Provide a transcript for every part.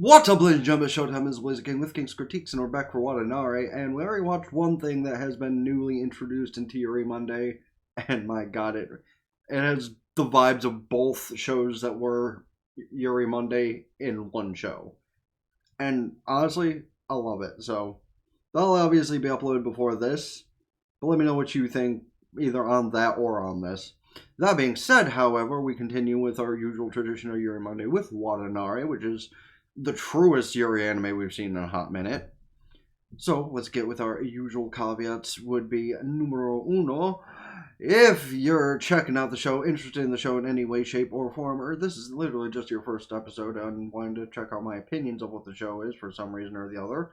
What's up, ladies and gentlemen? Showtime is Blaze King with King's Critiques, and we're back for Watanare, and we already watched one thing that has been newly introduced into Yuri Monday, and my god, it has the vibes of both shows that were Yuri Monday in one show. And honestly, I love it, so that'll obviously be uploaded before this, but let me know what you think either on that or on this. That being said, however, we continue with our usual tradition of Yuri Monday with Watanare, which is the truest Yuri anime we've seen in a hot minute. So let's get with our usual caveats. Would be numero uno. If you're checking out the show, interested in the show in any way, shape, or form, or this is literally just your first episode and wanting to check out my opinions of what the show is for some reason or the other,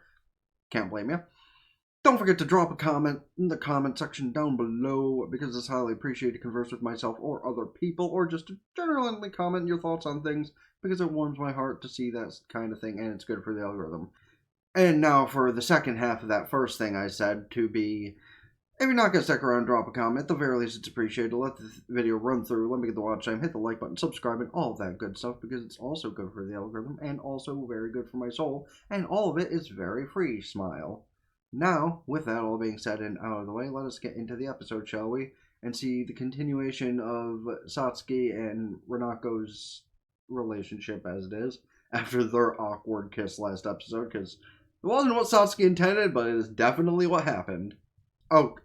can't blame you. Don't forget to drop a comment in the comment section down below, because it's highly appreciated to converse with myself or other people, or just to generally comment your thoughts on things, because it warms my heart to see that kind of thing, and it's good for the algorithm. And now for the second half of that first thing I said, to be, if you're not going to stick around, drop a comment. At the very least, it's appreciated. Let the video run through, let me get the watch time, hit the like button, subscribe, and all of that good stuff, because it's also good for the algorithm, and also very good for my soul, and all of it is very free, smile. Now, with that all being said and out of the way, let us get into the episode, shall we? And see the continuation of Satsuki and Renako's relationship as it is, after their awkward kiss last episode, because it wasn't what Satsuki intended, but it is definitely what happened. Oh,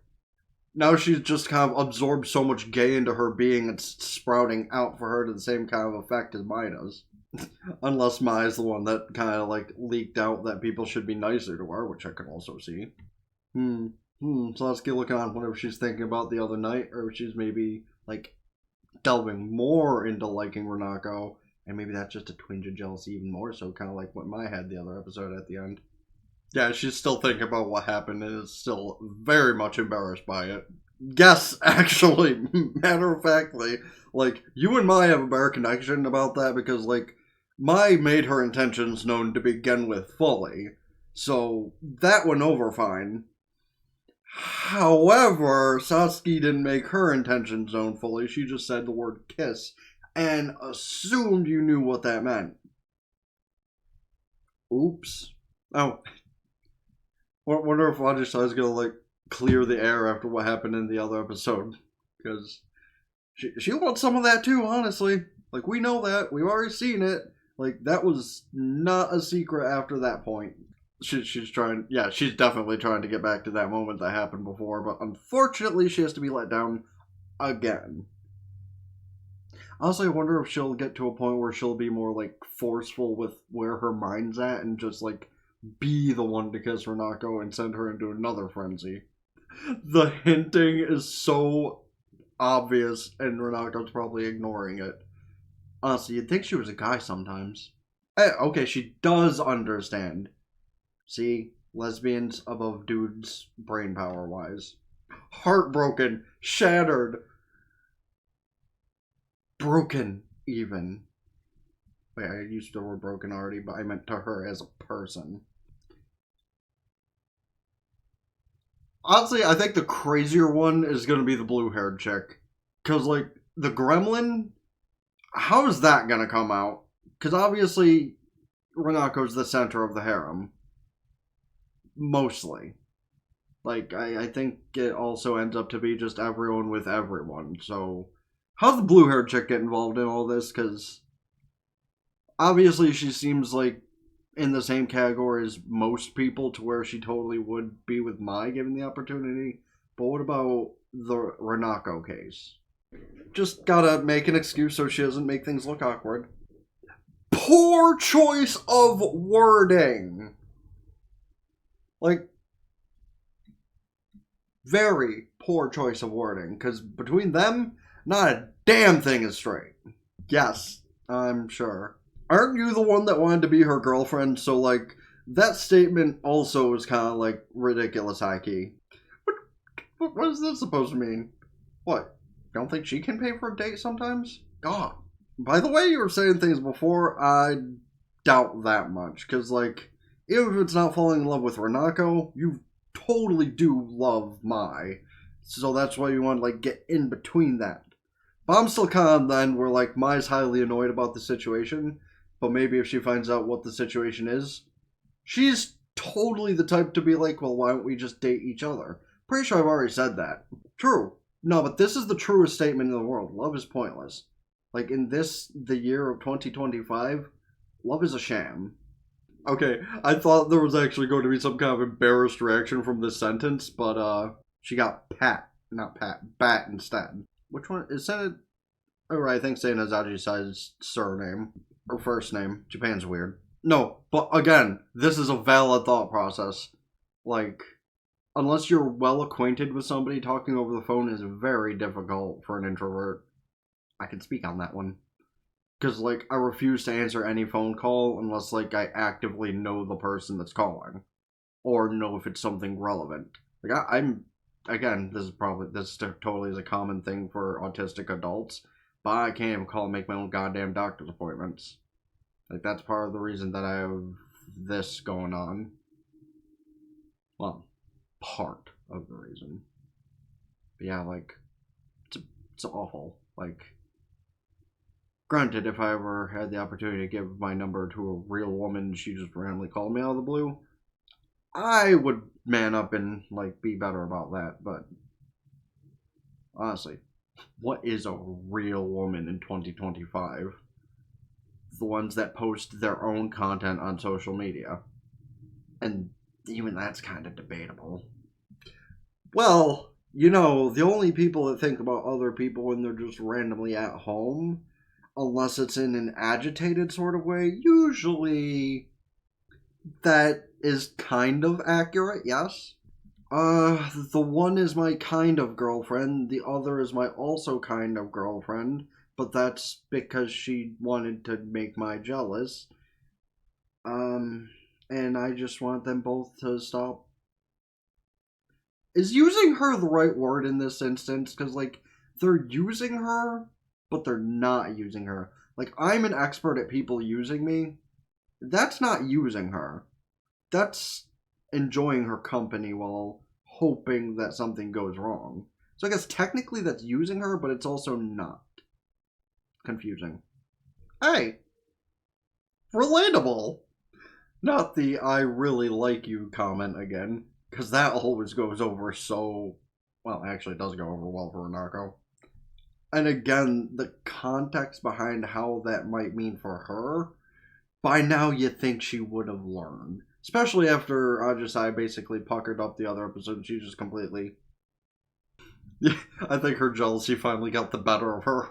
now she's just kind of absorbed so much gay into her being, it's sprouting out for her to the same kind of effect as Mai does. Unless Mai is the one that kind of like leaked out that people should be nicer to her, which I could also see. Satsuki looking on whenever she's thinking about the other night, or if she's maybe like delving more into liking Renako, and maybe that's just a twinge of jealousy even more so, kind of like what Mai had the other episode at the end. Yeah, she's still thinking about what happened and is still very much embarrassed by it. Yes, actually, matter of factly, like, you and Mai have a better connection about that because, like, Mai made her intentions known to begin with fully, so that went over fine. However, Satsuki didn't make her intentions known fully, she just said the word kiss, and assumed you knew what that meant. Oops. Oh. Wonder if Watanare is gonna, like, clear the air after what happened in the other episode. Because she wants some of that too, honestly. Like, we know that. We've already seen it. Like, that was not a secret after that point. She's trying, yeah, she's definitely trying to get back to that moment that happened before, but unfortunately she has to be let down again. Honestly, I wonder if she'll get to a point where she'll be more, like, forceful with where her mind's at and just, like, be the one to kiss Renako and send her into another frenzy. The hinting is so obvious, and Renako's probably ignoring it. Honestly, you'd think she was a guy sometimes. Okay, she does understand. See? Lesbians above dudes, brain power-wise. Heartbroken. Shattered. Broken, even. Wait, I used the word broken already, but I meant to her as a person. Honestly, I think the crazier one is going to be the blue-haired chick. Because, like, the gremlin, how is that going to come out? Because obviously, Renako's the center of the harem. Mostly. Like, I think it also ends up to be just everyone with everyone. So, how's the blue-haired chick get involved in all this? Because obviously she seems like in the same category as most people, to where she totally would be with Mai given the opportunity. But what about the Renako case? Just gotta make an excuse so she doesn't make things look awkward. Poor choice of wording! Like, very poor choice of wording, because between them, not a damn thing is straight. Yes, I'm sure. Aren't you the one that wanted to be her girlfriend? So, like, that statement also is kind of, like, ridiculous high-key. What is this supposed to mean? What? Don't think she can pay for a date sometimes? God. By the way you were saying things before, I doubt that much. Because, like, even if it's not falling in love with Renako, you totally do love Mai. So that's why you want to, like, get in between that. But I'm still kind of then where, like, Mai's highly annoyed about the situation. But maybe if she finds out what the situation is, she's totally the type to be like, well, why don't we just date each other? Pretty sure I've already said that. True. No, but this is the truest statement in the world. Love is pointless. Like, in the year of 2025, love is a sham. Okay, I thought there was actually going to be some kind of embarrassed reaction from this sentence, but, she got Bat instead. Which one? Is that I think saying Azaji-sai's surname. Or first name. Japan's weird. No, but again, this is a valid thought process. Like, unless you're well acquainted with somebody, talking over the phone is very difficult for an introvert. I can speak on that one. Because, like, I refuse to answer any phone call unless, like, I actively know the person that's calling. Or know if it's something relevant. Like, I'm... Again, this totally is a common thing for autistic adults. But I can't even call and make my own goddamn doctor's appointments. Like, that's part of the reason that I have this going on. Well, part of the reason. But yeah, like, it's awful. Like... Granted, if I ever had the opportunity to give my number to a real woman, she just randomly called me out of the blue, I would man up and, like, be better about that, but honestly, what is a real woman in 2025? The ones that post their own content on social media. And even that's kind of debatable. Well, you know, the only people that think about other people when they're just randomly at home, unless it's in an agitated sort of way, usually that is kind of accurate, yes. The one is my kind of girlfriend, the other is my also kind of girlfriend, but that's because she wanted to make my jealous. And I just want them both to stop. Is using her the right word in this instance? Because, like, they're using her, but they're not using her. Like, I'm an expert at people using me. That's not using her. That's enjoying her company while hoping that something goes wrong. So I guess technically that's using her, but it's also not. Confusing. Hey! Relatable! Not the I really like you comment again, because that always goes over so... Well, actually it does go over well for Renako. And again, the context behind how that might mean for her, by now you think she would have learned. Especially after Ajisai basically puckered up the other episode, she just completely... Yeah, I think her jealousy finally got the better of her.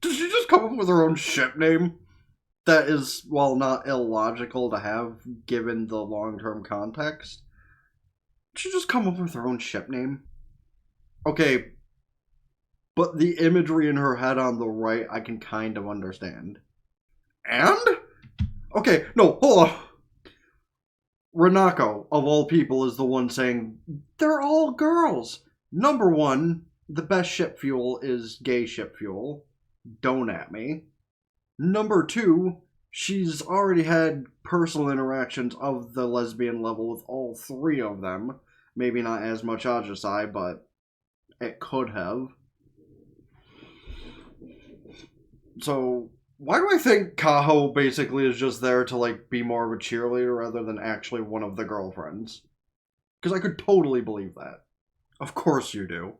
Did she just come up with her own ship name? That is, while not illogical to have, given the long-term context. Did she just come up with her own ship name? Okay, but the imagery in her head on the right, I can kind of understand. And? Okay, no, hold on. Renako, of all people, is the one saying, they're all girls. Number one, the best ship fuel is gay ship fuel. Don't at me. Number two, she's already had personal interactions of the lesbian level with all three of them. Maybe not as much Ajisai, but it could have. So, why do I think Kaho basically is just there to, like, be more of a cheerleader rather than actually one of the girlfriends? Because I could totally believe that. Of course you do.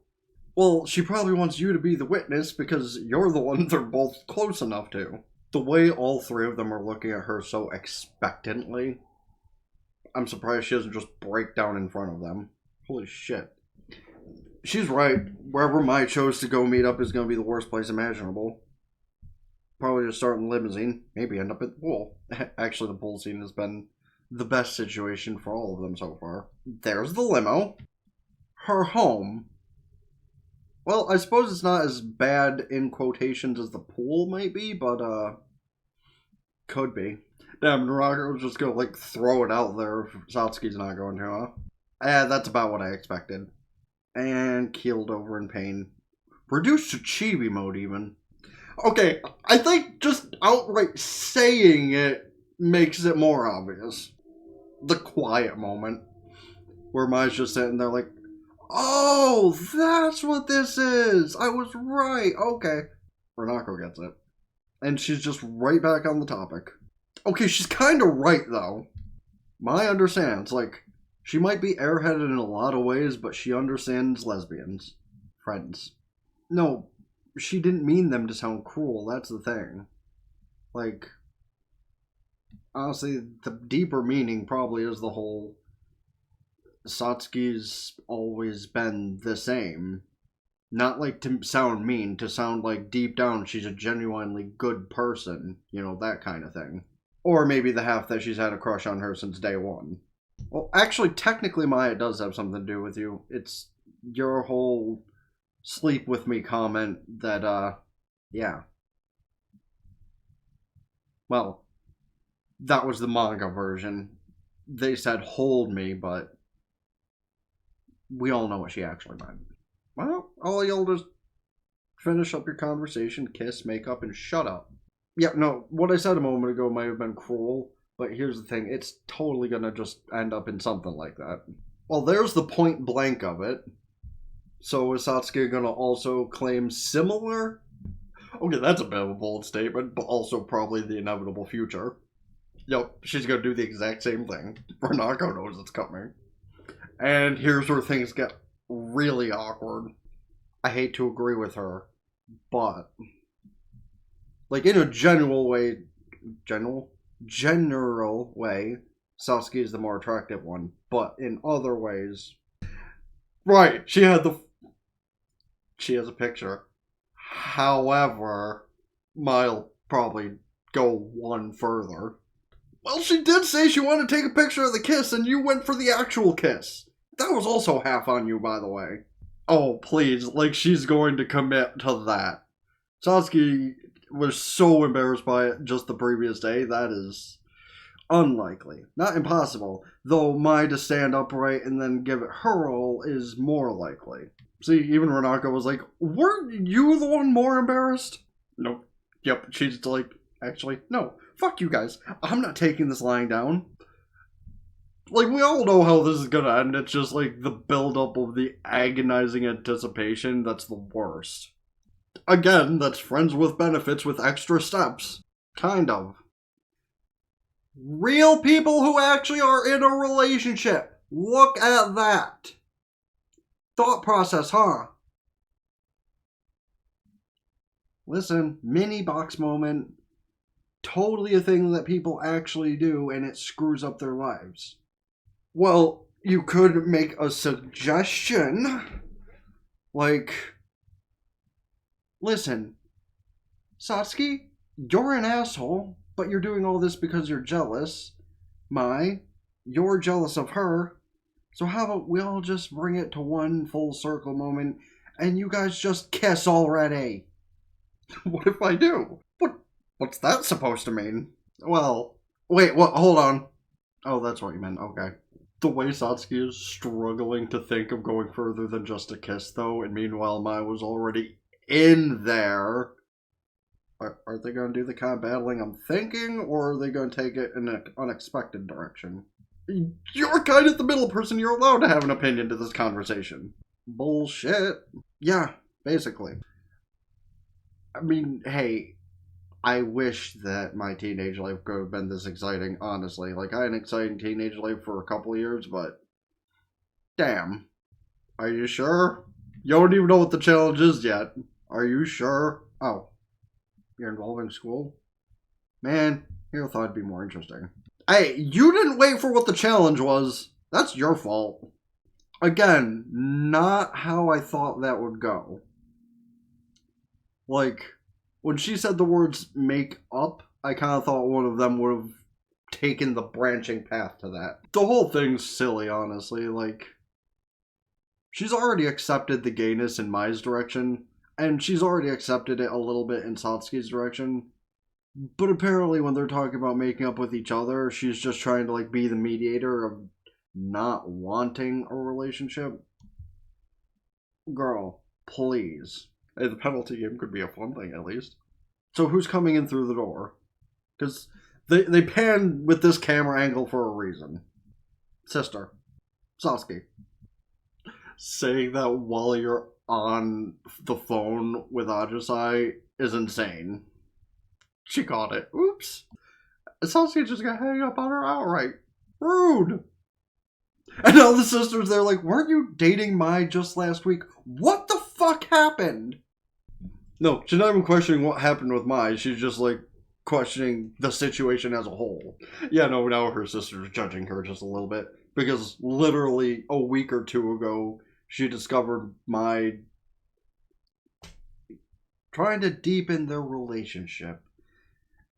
Well, she probably wants you to be the witness because you're the one they're both close enough to. The way all three of them are looking at her so expectantly, I'm surprised she doesn't just break down in front of them. Holy shit. She's right. Wherever Mai chose to go meet up is going to be the worst place imaginable. Probably just start in the limousine, maybe end up at the pool. Actually, the pool scene has been the best situation for all of them so far. There's the limo. Her home. Well, I suppose it's not as bad in quotations as the pool might be, but, could be. Damn, Renako was just gonna, like, throw it out there if Satsuki's not going to, huh? That's about what I expected. And keeled over in pain. Reduced to chibi mode, even. Okay, I think just outright saying it makes it more obvious. The quiet moment. Where Mai's just sitting there like, oh, that's what this is! I was right, okay. Renako gets it. And she's just right back on the topic. Okay, she's kind of right, though. Mai understands. Like, she might be airheaded in a lot of ways, but she understands lesbians. Friends. No, she didn't mean them to sound cruel. That's the thing. Like, honestly, the deeper meaning probably is the whole Satsuki's always been the same. Not like to sound mean, to sound like deep down she's a genuinely good person. You know, that kind of thing. Or maybe the half that she's had a crush on her since day one. Well, actually, technically, Maya does have something to do with you. It's your whole sleep with me comment that, yeah. Well, that was the manga version. They said hold me, but we all know what she actually meant. Well, all y'all just finish up your conversation, kiss, make up, and shut up. Yeah, no, what I said a moment ago might have been cruel, but here's the thing, it's totally gonna just end up in something like that. Well, there's the point blank of it. So is Satsuki gonna also claim similar? Okay, that's a bit of a bold statement, but also probably the inevitable future. Yep, she's gonna do the exact same thing. Renako knows it's coming. And here's where things get really awkward. I hate to agree with her, but like in a general way, general way, Satsuki is the more attractive one. But in other ways, right? She has a picture. However, Ma'll probably go one further. Well, she did say she wanted to take a picture of the kiss, and you went for the actual kiss. That was also half on you, by the way. Oh, please, like she's going to commit to that. Satsuki was so embarrassed by it just the previous day. That is unlikely. Not impossible, though Mai to stand upright and then give it her all is more likely. See, even Renako was like, weren't you the one more embarrassed? Nope. Yep, she's like, actually, no. Fuck you guys. I'm not taking this lying down. Like, we all know how this is gonna end. It's just like the build-up of the agonizing anticipation that's the worst. Again, that's friends with benefits with extra steps. Kind of. Real people who actually are in a relationship. Look at that. Thought process, huh? Listen, mini box moment. Totally a thing that people actually do, and it screws up their lives. Well, you could make a suggestion. Like, listen, Satsuki, you're an asshole, but you're doing all this because you're jealous. Mai, you're jealous of her. So how about we all just bring it to one full circle moment and you guys just kiss already? What if I do? What's that supposed to mean? Well, wait, what? Hold on. Oh, that's what you meant. Okay. The way Satsuki is struggling to think of going further than just a kiss, though, and meanwhile Mai was already in there. Are they going to do the kind of battling I'm thinking, or are they going to take it in an unexpected direction? You're kind of the middle person. You're allowed to have an opinion to this conversation. Bullshit. Yeah, basically. I mean, hey, I wish that my teenage life could have been this exciting, honestly. Like, I had an exciting teenage life for a couple of years, but damn. Are you sure? You don't even know what the challenge is yet. Are you sure? Oh. You're involving school? Man, you thought it'd be more interesting. Hey, you didn't wait for what the challenge was. That's your fault. Again, not how I thought that would go. Like, when she said the words make up, I kind of thought one of them would have taken the branching path to that. The whole thing's silly, honestly. Like, she's already accepted the gayness in Mai's direction, and she's already accepted it a little bit in Satsuki's direction. But apparently when they're talking about making up with each other, she's just trying to, like, be the mediator of not wanting a relationship. Girl, please. Hey, the penalty game could be a fun thing, at least. So who's coming in through the door? Because they pan with this camera angle for a reason. Sister. Satsuki. Saying that while you're on the phone with Ajisai is insane. She caught it. Oops. Satsuki just gonna hang up on her outright. Rude. And all the sisters, they're like, weren't you dating Mai just last week? What the fuck happened? No, she's not even questioning what happened with Mai. She's just like questioning the situation as a whole. Yeah, no, now her sister's judging her just a little bit. Because literally a week or two ago, she discovered Mai trying to deepen their relationship.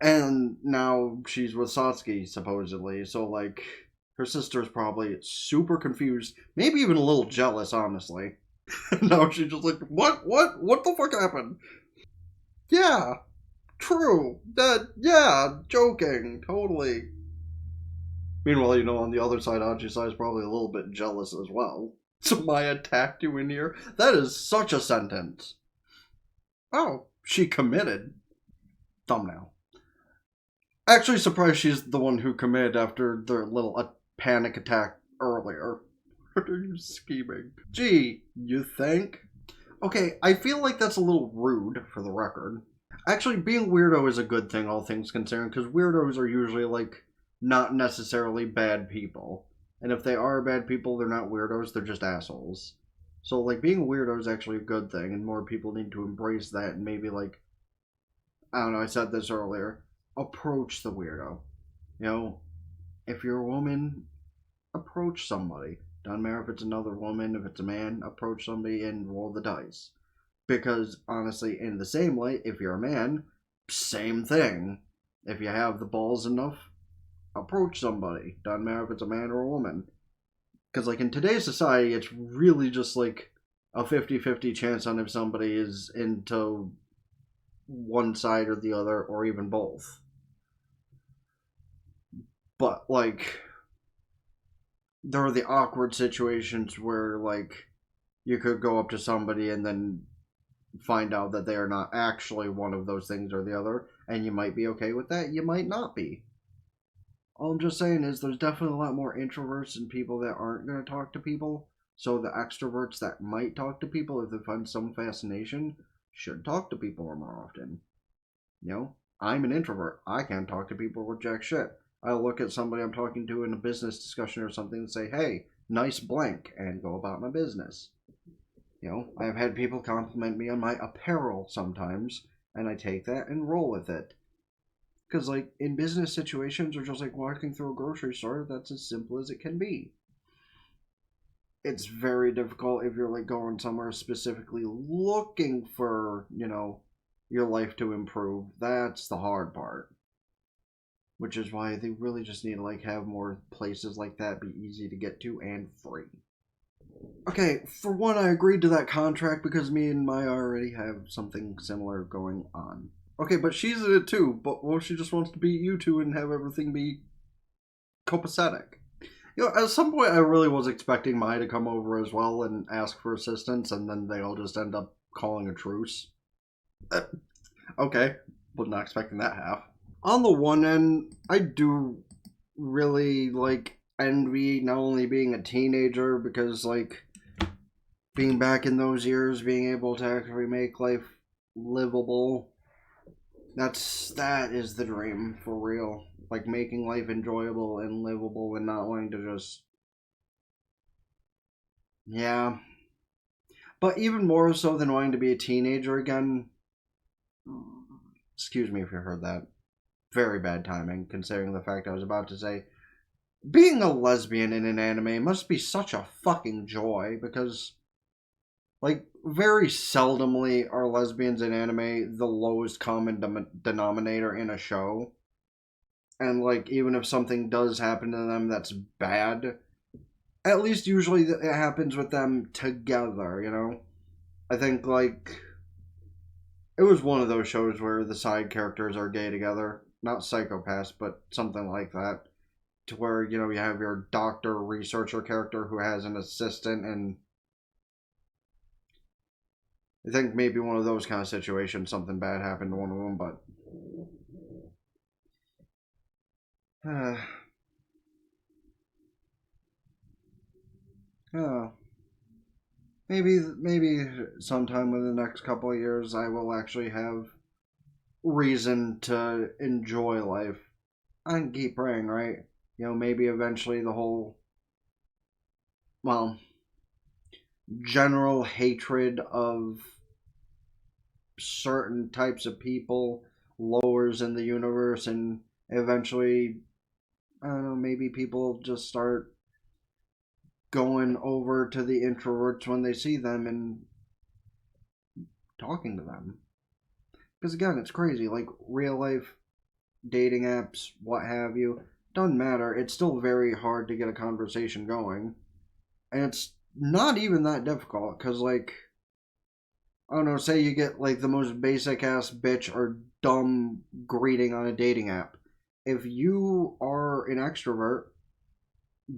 And now she's with Satsuki, supposedly. So, like, her sister's probably super confused. Maybe even a little jealous, honestly. Now she's just like, what? What the fuck happened? Yeah, true. Yeah, joking, totally. Meanwhile, on the other side, Ajisai is probably a little bit jealous as well. So Mai attacked you in here? That is such a sentence. Oh, she committed. Thumbnail. Actually surprised she's the one who committed after their little panic attack earlier. What are you scheming? Gee, you think? Okay, I feel like that's a little rude, for the record. Actually, being weirdo is a good thing, all things considered, because weirdos are usually, like, not necessarily bad people. And if they are bad people, they're not weirdos, they're just assholes. So, like, being a weirdo is actually a good thing, and more people need to embrace that, and maybe, like, I don't know, I said this earlier, approach the weirdo. If you're a woman, approach somebody. Doesn't matter if it's another woman, if it's a man, approach somebody and roll the dice. Because, honestly, in the same light, if you're a man, same thing. If you have the balls enough, approach somebody. Doesn't matter if it's a man or a woman. Because, like, in today's society, it's really just, like, a 50-50 chance on if somebody is into one side or the other, or even both. But, like, there are the awkward situations where, like, you could go up to somebody and then find out that they are not actually one of those things or the other, and you might be okay with that, you might not be. All I'm just saying is there's definitely a lot more introverts and people that aren't going to talk to people, so the extroverts that might talk to people, if they find some fascination, should talk to people more often. I'm an introvert. I can't talk to people with jack shit. I'll look at somebody I'm talking to in a business discussion or something and say, hey, nice blank, and go about my business. I've had people compliment me on my apparel sometimes, and I take that and roll with it. Because, like, in business situations, or just, like, walking through a grocery store, that's as simple as it can be. It's very difficult if you're, like, going somewhere specifically looking for, your life to improve. That's the hard part. Which is why they really just need to, like, have more places like that be easy to get to and free. Okay, for one, I agreed to that contract because me and Maya already have something similar going on. Okay, but she's in it too, but she just wants to beat you two and have everything be copacetic. At some point I really was expecting Maya to come over as well and ask for assistance, and then they all just end up calling a truce. Okay, was not expecting that half. On the one end, I do really, like, envy not only being a teenager, because, like, being back in those years, being able to actually make life livable, that is the dream, for real. Like, making life enjoyable and livable and not wanting to just... Yeah. But even more so than wanting to be a teenager again... Excuse me if you heard that. Very bad timing, considering the fact I was about to say... Being a lesbian in an anime must be such a fucking joy, because, like, very seldomly are lesbians in anime the lowest common denominator in a show. And, like, even if something does happen to them that's bad, at least usually it happens with them together, I think, like, it was one of those shows where the side characters are gay together. Not psychopaths, but something like that. To where, you have your doctor researcher character who has an assistant, and I think maybe one of those kind of situations, something bad happened to one of them, but maybe sometime in the next couple of years I will actually have reason to enjoy life I can keep praying, right? You know, maybe eventually the whole, well, general hatred of certain types of people lowers in the universe, and eventually, I don't know, maybe people just start going over to the introverts when they see them and talking to them. Because again, it's crazy. Like, real life dating apps, what have you, doesn't matter. It's still very hard to get a conversation going. And it's not even that difficult. Because, like, I don't know, say you get, like, the most basic ass bitch or dumb greeting on a dating app. If you are an extrovert,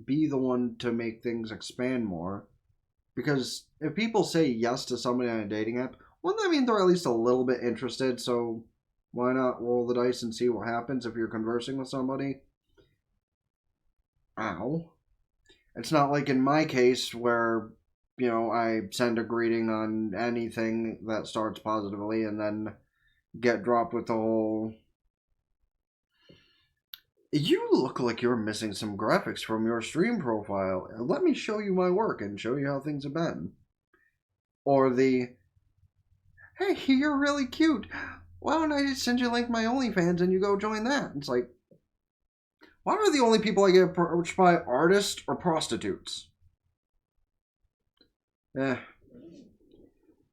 be the one to make things expand more. Because if people say yes to somebody on a dating app, wouldn't that mean they're at least a little bit interested? So why not roll the dice and see what happens if you're conversing with somebody? Ow. It's not like in my case where, you know, I send a greeting on anything that starts positively and then get dropped with the whole, "You look like you're missing some graphics from your stream profile. Let me show you my work and show you how things have been." Or the, "Hey, you're really cute. Why don't I just send you a link to my OnlyFans and you go join that?" It's like, why are the only people I get approached by artists or prostitutes? Eh,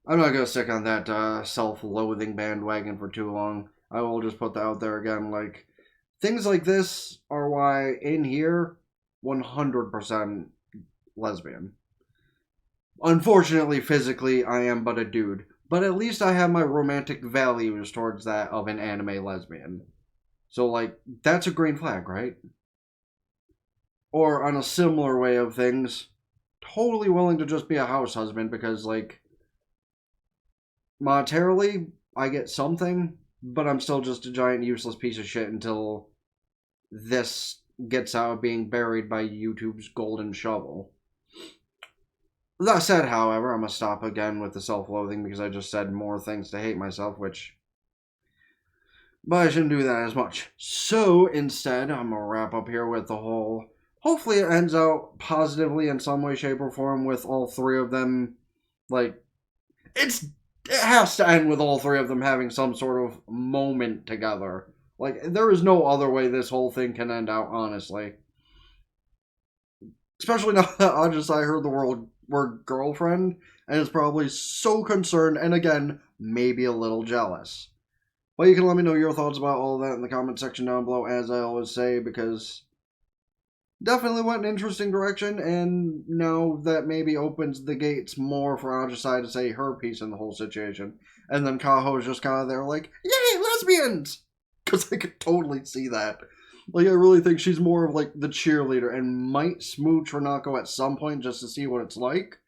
I'm not gonna stick on that self-loathing bandwagon for too long. I will just put that out there again. Like, things like this are why in here, 100% lesbian. Unfortunately, physically, I am but a dude. But at least I have my romantic values towards that of an anime lesbian. So, like, that's a green flag, right? Or on a similar way of things, totally willing to just be a house husband because, like, monetarily, I get something, but I'm still just a giant useless piece of shit until this gets out of being buried by YouTube's golden shovel. That said, however, I'm gonna stop again with the self-loathing because I just said more things to hate myself, but I shouldn't do that as much. So instead, I'm gonna wrap up here with the whole. Hopefully, it ends out positively in some way, shape, or form with all three of them. Like, it has to end with all three of them having some sort of moment together. Like, there is no other way this whole thing can end out, honestly. Especially now that I just heard the word girlfriend and is probably so concerned and again, maybe a little jealous. But you can let me know your thoughts about all of that in the comment section down below, as I always say, because definitely went an interesting direction, and now that maybe opens the gates more for Ajisai to say her piece in the whole situation. And then Kaho is just kind of there like, "Yay, lesbians!" Because I could totally see that. Like, I really think she's more of, like, the cheerleader and might smooch Renako at some point just to see what it's like,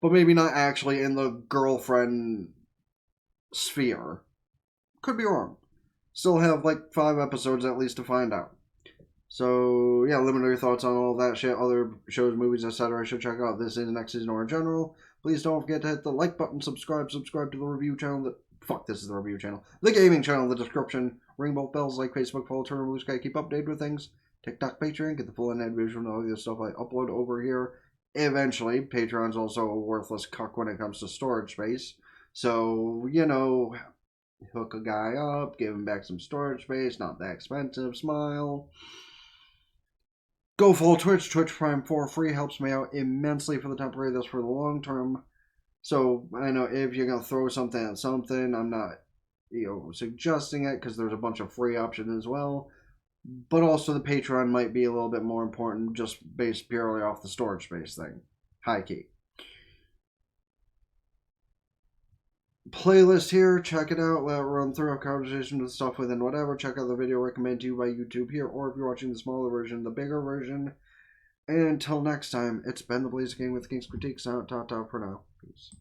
but maybe not actually in the girlfriend sphere. Could be wrong. Still have, like, 5 episodes at least to find out. So, yeah, let me know your thoughts on all that shit, other shows, movies, etc. I should check out this season, next season, or in general. Please don't forget to hit the like button, subscribe to the review channel. Fuck, this is the review channel. The gaming channel in the description. Ring both bells like Facebook, follow Twitter, Blue Sky, keep updated with things. TikTok, Patreon, get the full unedited visual and all the stuff I upload over here. Eventually, Patreon's also a worthless cuck when it comes to storage space. So, you know, hook a guy up, give him back some storage space, not that expensive, smile. Go follow Twitch Prime for free, helps me out immensely for the temporary, this for the long term. So, I know if you're going to throw something at something, I'm not, suggesting it because there's a bunch of free options as well. But also the Patreon might be a little bit more important just based purely off the storage space thing. High key. Playlist here, check it out, let it run through a conversation with stuff within whatever. Check out the video recommended to you by YouTube here, or if you're watching the smaller version, the bigger version. And until next time, it's been the Blaze Game with King's Critique. Out, ta for now. Peace.